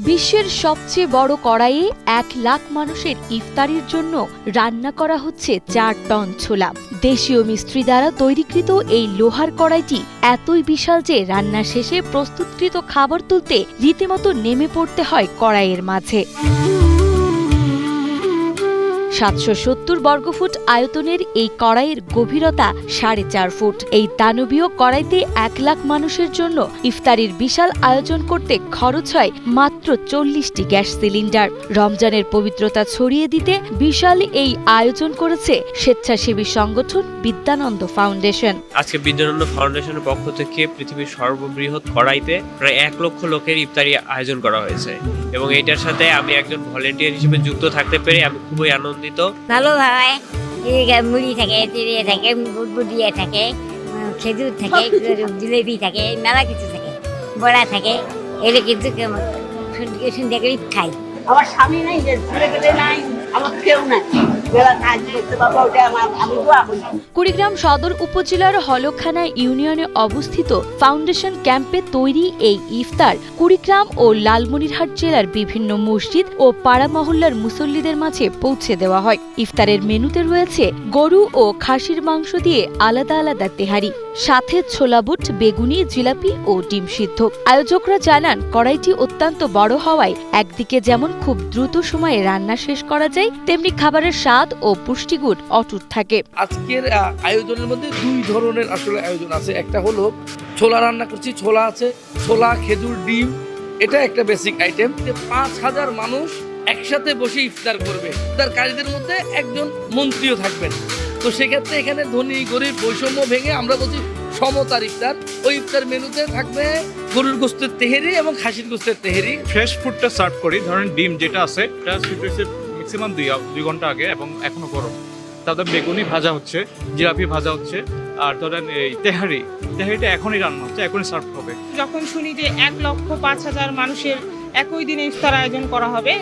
বিশ্বের সবচেয়ে বড় কড়াইয়ে ১ লাখ মানুষের ইফতারির জন্য রান্না করা হচ্ছে ৪ টন ছোলা। দেশীয় মিস্ত্রি দ্বারা তৈরিকৃত এই লোহার কড়াইটি এতই বিশাল যে রান্না শেষে প্রস্তুতকৃত খাবার তুলতে রীতিমতো নেমে পড়তে হয় কড়াইয়ের মাঝে। ৭৭০ বর্গফুট আয়তনের এই কড়াইয়ের গভীরতা ৪.৫ ফুট। এই দানবীয় কড়াইতে ১ লাখ মানুষের জন্য ইফতারির বিশাল আয়োজন করতে খরচ হয় মাত্র ৪০টি গ্যাস সিলিন্ডার। রমজানের পবিত্রতা ছড়িয়ে দিতে বিশাল এই আয়োজন করেছে স্বেচ্ছাসেবী সংগঠন বিদ্যানন্দ ফাউন্ডেশন। আজকে বিদ্যানন্দ ফাউন্ডেশনের পক্ষ থেকে পৃথিবীর সর্ববৃহৎ কড়াইতে প্রায় ১ লক্ষ লোকের ইফতারি আয়োজন করা হয়েছে এবং এটার সাথে আমি একজন ভলেন্টিয়ার হিসেবে যুক্ত থাকতে পেরে আমি খুবই আনন্দিত। ভালো ভাবে মুড়ি থাকে, চিড়িয়ে থাকে, বুটবুটিয়ে থাকে, খেজুর থাকে, জিলেবি থাকে, মেলা কিছু থাকে, বড়া থাকে। এগুলো কিন্তু সন্ধ্যা করে খাই। আমার স্বামী নাই, ছেলে নাই, আমার কেউ নাই। কুড়িগ্রাম সদর উপজেলার হলখানা ইউনিয়নে অবস্থিত ফাউন্ডেশন ক্যাম্পে তৈরি এই ইফতার কুড়িগ্রাম ও লালমনিরহাট জেলার বিভিন্ন মসজিদ ও পাড়া মহল্লার মুসল্লিদের মাঝে পৌঁছে দেওয়া হয়। ইফতারের মেনুতে রয়েছে গরু ও খাসির মাংস দিয়ে আলাদা আলাদা তেহারি, সাথে ছোলা বুট, বেগুনি, জিলাপি ও ডিম সিদ্ধ। আয়োজকরা জানান, কড়াইটি অত্যন্ত বড় হওয়ায় একদিকে যেমন খুব দ্রুত সময়ে রান্না শেষ করা যায়, তেমনি খাবারের স্বাদ ও পুষ্টিগুণ অটুট থাকে। আজকের আয়োজনের মধ্যে ২ ধরনের আসলে আয়োজন আছে। একটা হলো ছোলা রান্না করছি, ছোলা আছে, ছোলা, খেজুর, ডিম, এটা একটা বেসিক আইটেম। ৫,০০০ মানুষ একসাথে বসে ইফতার করবে। ইফতারকারীদের মধ্যে একজন মন্ত্রীও থাকবেন। তো সেক্ষেত্রে এখানে ধনী গরিব বৈষম্য ভেঙে আমরা বলছি সমতার ইফতার। ওই ইফতার মেনুতে থাকবে গরুর গোস্তের তেহেরি এবং খাসির গোস্তের তেহেরি। ফ্রেশ ফুডটা সার্ভ করি, ধরেন ডিম যেটা আছে এটা ম্যাক্সিমাম ২ ঘন্টা আগে এবং এখনো গরম। তারপর বেগুনি ভাজা হচ্ছে, জিলাপি ভাজা হচ্ছে, আর ধরেন এই তেহারিটা এখনই রান্না হচ্ছে, এখনই সার্ভ হবে। যখন শুনি যে ১,৫,০০০ মানুষের একই দিনে ইফতার আয়োজন করা হবে,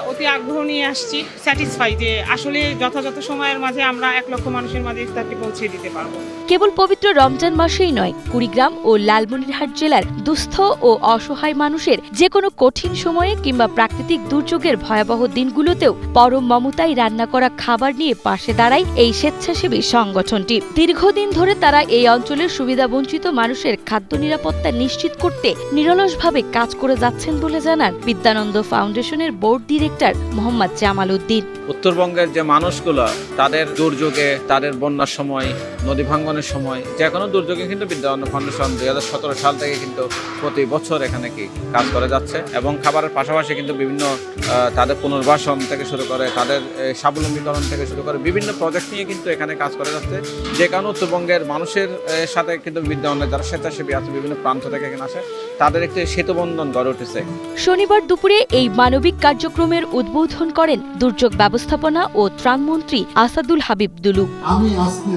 অতি আগ্রহ নিয়ে আসছি, স্যাটিসফাই যে আসলে যথাযথ সময়ের মাঝে আমরা ১ লক্ষ মানুষের মাঝে ইফতারটি পৌঁছে দিতে পারবো। কেবল পবিত্র রমজান মাসেই নয়, কুড়িগ্রাম ও লালমনিরহাট জেলার দুস্থ ও অসহায় মানুষের যে কোনো কঠিন সময়ে কিংবা প্রাকৃতিক দুর্যোগের ভয়াবহ দিনগুলোতেও পরম মমতায় রান্না করা খাবার নিয়ে পাশে দাঁড়ায় এই স্বেচ্ছাসেবী সংগঠনটি। দীর্ঘদিন ধরে তারা এই অঞ্চলের সুবিধাবঞ্চিত মানুষের খাদ্য নিরাপত্তা নিশ্চিত করতে নিরলসভাবে কাজ করে যাচ্ছেন বলে জানান বিদ্যানন্দ ফাউন্ডেশনের board director Mohammad Jamal Uddin. উত্তরবঙ্গের যে মানুষগুলো তাদের দুর্যোগে, তাদের বন্যার সময়, নদী ভাঙ্গনের সময়, যে কোনো দুর্যোগে কিন্তু বিদ্যানন্দ ফাউন্ডেশন ২০১৭ সাল থেকে কিন্তু প্রতি বছর এখানে কাজ করে যাচ্ছে এবং খাবারের পাশাপাশি কিন্তু বিভিন্ন তাদের পুনর্বাসন থেকে শুরু করে, তাদের স্বাবলম্বীকরণ থেকে শুরু করে বিভিন্ন প্রজেক্ট নিয়ে কিন্তু এখানে কাজ করে যাচ্ছে। যে কারণে উত্তরবঙ্গের মানুষের সাথে কিন্তু বিদ্যানন্দের যারা স্বেচ্ছাসেবী আছে বিভিন্ন প্রান্ত থেকে এখানে আসে, তাদের একটি সেতুবন্ধন গড়ে উঠেছে। শনিবার দুপুরে এই মানবিক কার্যক্রমের উদ্বোধন করেন দুর্যোগ ব্যবস্থাপনা ও ত্রাণমন্ত্রী আসাদুল হাবিব দুলু। আমি আজকে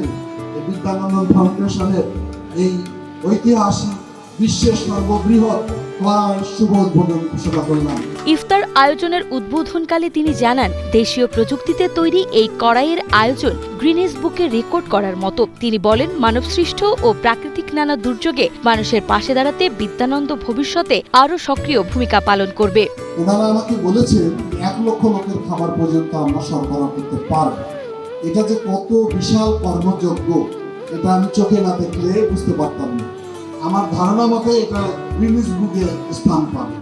বিদ্যানন্দ ফাউন্ডেশনের এই ঐতিহাসিক বিশ্বের সর্ববৃহৎ শুভ উদ্বোধন ঘোষণা করলাম। ইফতার আয়োজনের উদ্বোধনকালে তিনি জানান, দেশীয় প্রযুক্তিতে তৈরি এই কড়াইয়ের আয়োজন গ্রিনিস বুকে রেকর্ড করার মতো। তিনি বলেন, মানবসৃষ্ট ও প্রাকৃতিক নানা দুর্যোগে মানুষের পাশে দাঁড়াতে বিদ্যানন্দ ভবিষ্যতে আরো সক্রিয় ভূমিকা পালন করবে। ওনারা আমাকে বলেছেন ১ লক্ষ লোকের খাবার পর্যন্ত আমরা সরবরাহ করতে পারব। এটা যে কত বিশাল কর্মযজ্ঞ, এটা আমি চোখে না দেখলে বুঝতে পারতাম না। আমার ধারণা মতে এটা গ্রিনিস বুকে স্থান পাবে।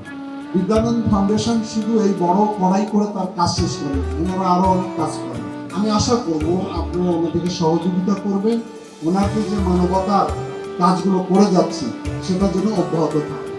বিদ্যানন্দ ফাউন্ডেশন শুধু এই বড় কড়াই করে তার কাজ শেষ করে, ওনারা আরো অনেক কাজ করেন। আমি আশা করব আপনারা ওনাদেরকে সহযোগিতা করবেন, ওনাকে যে মানবতার কাজগুলো করে যাচ্ছে সেটার জন্য অব্যাহত থাকবে।